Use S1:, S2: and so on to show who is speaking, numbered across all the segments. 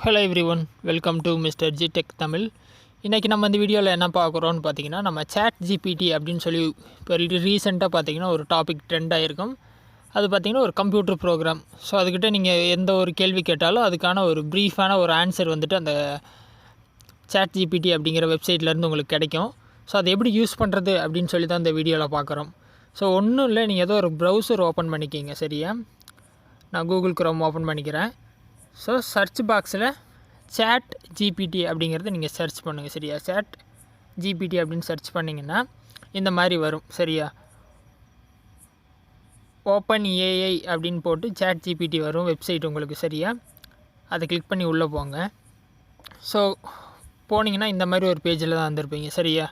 S1: Hello everyone, welcome to mister G tech Tamil. இன்றைக்கி நம்ம இந்த வீடியோவில் என்ன பார்க்குறோன்னு பார்த்தீங்கன்னா, நம்ம சேட் ஜிபிடி அப்படின்னு சொல்லி இப்போ ரீசெண்டாக பார்த்தீங்கன்னா ஒரு டாபிக் ட்ரெண்ட் ஆகிருக்கும். அது பார்த்திங்கன்னா ஒரு கம்ப்யூட்டர் ப்ரோக்ராம். ஸோ அதுக்கிட்ட நீங்கள் எந்த ஒரு கேள்வி கேட்டாலும் அதுக்கான ஒரு ப்ரீஃபான ஒரு ஆன்சர் வந்துட்டு அந்த சேட் ஜிபிடி அப்படிங்கிற வெப்சைட்லேருந்து உங்களுக்கு கிடைக்கும். ஸோ அதை எப்படி யூஸ் பண்ணுறது அப்படின்னு சொல்லி தான் இந்த வீடியோவில் பார்க்குறோம். ஸோ ஒன்றும் இல்லை, நீங்கள் ஏதோ ஒரு ப்ரௌசர் ஓப்பன் பண்ணிக்கிங்க. சரியா, நான் கூகுள் குரோம் ஓப்பன் பண்ணிக்கிறேன். ஸோ சர்ச் பாக்ஸில் சேட் ஜிபிடி அப்படிங்கிறத நீங்கள் சர்ச் பண்ணுங்கள். சரியா, சேட் ஜிபிடி அப்படின்னு சர்ச் பண்ணிங்கன்னா இந்த மாதிரி வரும். சரியா, ஓப்பன் ஏஐ அப்படின்னு போட்டு சேட் ஜிபிடி வரும் வெப்சைட் உங்களுக்கு. சரியா, அதை கிளிக் பண்ணி உள்ளே போங்க. ஸோ போனீங்கன்னா இந்த மாதிரி ஒரு பேஜில் தான் வந்திருப்பீங்க. சரியா,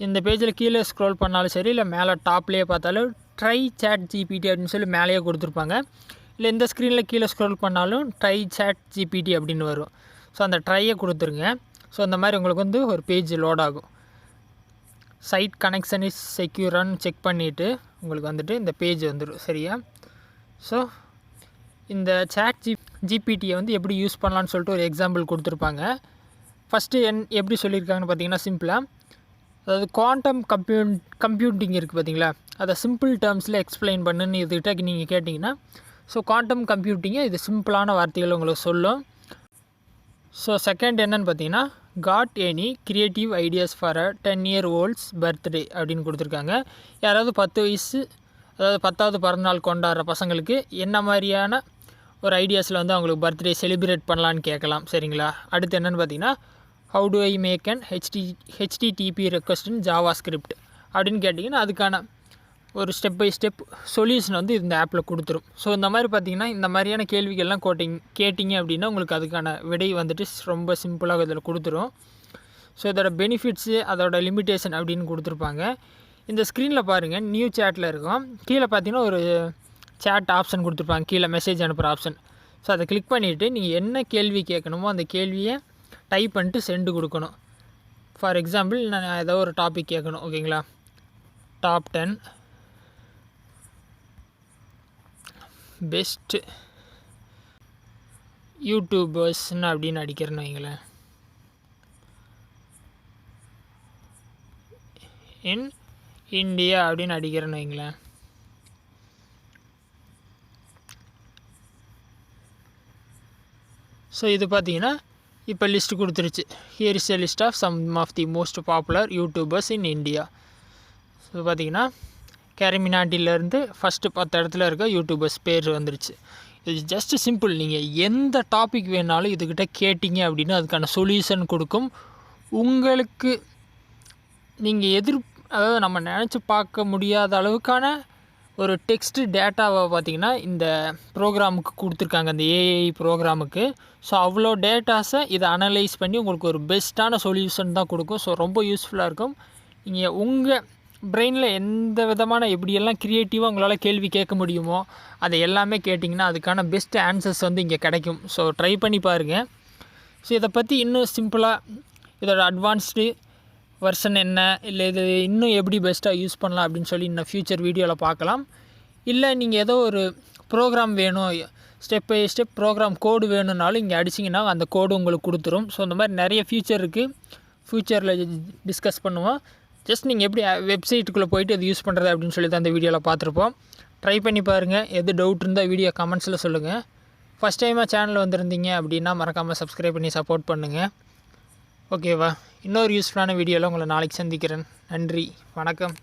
S1: இந்த பேஜில் கீழே ஸ்க்ரோல் பண்ணாலும் சரி, இல்லை மேலே டாப்லேயே பார்த்தாலும் ட்ரை சேட் ஜிபிடி அப்படின்னு சொல்லி மேலேயே கொடுத்துருப்பாங்க. இல்லை இந்த ஸ்க்ரீனில் கீழே ஸ்க்ரோல் பண்ணாலும் ட்ரை சேட் ஜிபிடி அப்படின்னு வரும். ஸோ அந்த ட்ரையை கொடுத்துருங்க. ஸோ அந்த மாதிரி உங்களுக்கு வந்து ஒரு பேஜ் லோட் ஆகும். சைட் கனெக்ஷன் இஸ் செக்யூரான்னு செக் பண்ணிவிட்டு உங்களுக்கு வந்துட்டு இந்த பேஜ் வந்துடும். சரியா, ஸோ இந்த சேட் ஜிபிடியை வந்து எப்படி யூஸ் பண்ணலான்னு சொல்லிட்டு ஒரு எக்ஸாம்பிள் கொடுத்துருப்பாங்க. ஃபஸ்ட்டு எப்படி சொல்லியிருக்காங்கன்னு பார்த்தீங்கன்னா, சிம்பிளாக அதாவது குவாண்டம் கம்ப்யூட்டிங் இருக்குது பார்த்தீங்களா, அதை சிம்பிள் டேர்ம்ஸில் எக்ஸ்பிளைன் பண்ணுன்னு இதுகிட்ட நீங்கள் கேட்டிங்கன்னா, ஸோ குவாண்டம் கம்ப்யூட்டிங்கை இது சிம்பிளான வார்த்தைகள் உங்களுக்கு சொல்லும். ஸோ செகண்ட் என்னென்னு பார்த்தீங்கன்னா, got any creative ideas for a 10-year-old's birthday அப்படின்னு கொடுத்துருக்காங்க. யாராவது 10 வயசு, அதாவது 10வது பிறந்தநாள் கொண்டாடுற பசங்களுக்கு என்ன மாதிரியான ஒரு ஐடியாஸில் வந்து அவங்களுக்கு பர்த்டே செலிப்ரேட் பண்ணலான்னு கேட்கலாம். சரிங்களா, அடுத்து என்னென்னு பார்த்தீங்கன்னா, how do I make an HTTP request in JavaScript அப்படின்னு கேட்டிங்கன்னா அதுக்கான ஒரு ஸ்டெப் பை ஸ்டெப் சொல்யூஷன் வந்து இந்த ஆப்பில் கொடுத்துரும். ஸோ இந்த மாதிரி பார்த்திங்கன்னா, இந்த மாதிரியான கேள்விகள்லாம் கேட்டிங்க அப்படின்னா உங்களுக்கு அதுக்கான விடை வந்துட்டு ரொம்ப சிம்பிளாக இதில் கொடுத்துரும். ஸோ இதோட பெனிஃபிட்ஸு, அதோட லிமிட்டேஷன் அப்படின்னு கொடுத்துருப்பாங்க. இந்த ஸ்க்ரீனில் பாருங்கள், நியூ சேட்டில் இருக்கும். கீழே பார்த்தீங்கன்னா ஒரு சேட் ஆப்ஷன் கொடுத்துருப்பாங்க, கீழே மெசேஜ் அனுப்புகிற ஆப்ஷன். ஸோ அதை கிளிக் பண்ணிவிட்டு நீங்கள் என்ன கேள்வி கேட்கணுமோ அந்த கேள்வியை டைப் பண்ணிட்டு சென்டு கொடுக்கணும். ஃபார் எக்ஸாம்பிள், நான் ஏதோ ஒரு டாபிக் கேட்கணும். ஓகேங்களா, டாப் 10 பெஸ்ட் யூடியூபர்ஸ்ன்னு அப்படின்னு அடிக்கிறேன்னு வைங்களேன். இன் இந்தியா அப்படின்னு அடிக்கிறேன்னு வைங்களேன். ஸோ இது பார்த்தீங்கன்னா இப்போ லிஸ்ட் கொடுத்துருச்சு. Here is a list of some of the most popular YouTubers in India. So பார்த்தீங்கன்னா கேரிமினாட்டிலேருந்து ஃபஸ்ட்டு 10 இடத்துல இருக்க யூடியூபர்ஸ் பேர் வந்துருச்சு. இது ஜஸ்ட் சிம்பிள். நீங்கள் எந்த டாபிக் வேணாலும் இதுக்கிட்ட கேட்டிங்க அப்படின்னா அதுக்கான சொல்யூஷன் கொடுக்கும். உங்களுக்கு நீங்கள் அதாவது நம்ம நினச்சி பார்க்க முடியாத அளவுக்கான ஒரு டெக்ஸ்ட்டு டேட்டாவை பார்த்திங்கன்னா இந்த ப்ரோக்ராமுக்கு கொடுத்துருக்காங்க, அந்த ஏஐ ப்ரோக்ராமுக்கு. ஸோ அவ்வளோ டேட்டாஸை இதை அனலைஸ் பண்ணி உங்களுக்கு ஒரு பெஸ்ட்டான சொல்யூஷன் தான் கொடுக்கும். ஸோ ரொம்ப யூஸ்ஃபுல்லாக இருக்கும். நீங்கள் உங்கள் பிரெயினில் எந்த விதமான எப்படியெல்லாம் க்ரியேட்டிவாக உங்களால் கேள்வி கேட்க முடியுமோ அதை எல்லாமே கேட்டிங்கன்னா அதுக்கான பெஸ்ட் ஆன்சர்ஸ் வந்து இங்கே கிடைக்கும். ஸோ ட்ரை பண்ணி பாருங்கள். ஸோ இதை பற்றி இன்னும் சிம்பிளாக இதோட அட்வான்ஸ்டு வெர்ஷன் என்ன, இல்லை இது இன்னும் எப்படி பெஸ்ட்டாக யூஸ் பண்ணலாம் அப்படின்னு சொல்லி இன்னும் ஃப்யூச்சர் வீடியோவில் பார்க்கலாம். இல்லை நீங்கள் ஏதோ ஒரு ப்ரோக்ராம் வேணும், ஸ்டெப் பை ஸ்டெப் ப்ரோக்ராம் கோடு வேணும்னாலும் இங்கே அடிச்சிங்கன்னா அந்த கோடு உங்களுக்கு கொடுத்துரும். ஸோ இந்த மாதிரி நிறைய ஃபியூச்சர் இருக்குது, ஃப்யூச்சரில் டிஸ்கஸ் பண்ணுவோம். ஜஸ்ட் நீங்கள் எப்படி வெப்சைட்டுக்குள்ளே போய்ட்டு அது யூஸ் பண்ணுறது அப்படின்னு சொல்லி தான் இந்த வீடியோவில் பார்த்துருப்போம். ட்ரை பண்ணி பாருங்கள். எது டவுட் இருந்தால் வீடியோ கமெண்ட்ஸில் சொல்லுங்கள். ஃபஸ்ட் டைமாக சேனல் வந்திருந்தீங்க அப்படின்னா மறக்காமல் சப்ஸ்கிரைப் பண்ணி சப்போர்ட் பண்ணுங்கள். ஓகேவா, இன்னொரு யூஸ்ஃபுல்லான வீடியோவில் உங்களை நாளைக்கு சந்திக்கிறேன். நன்றி, வணக்கம்.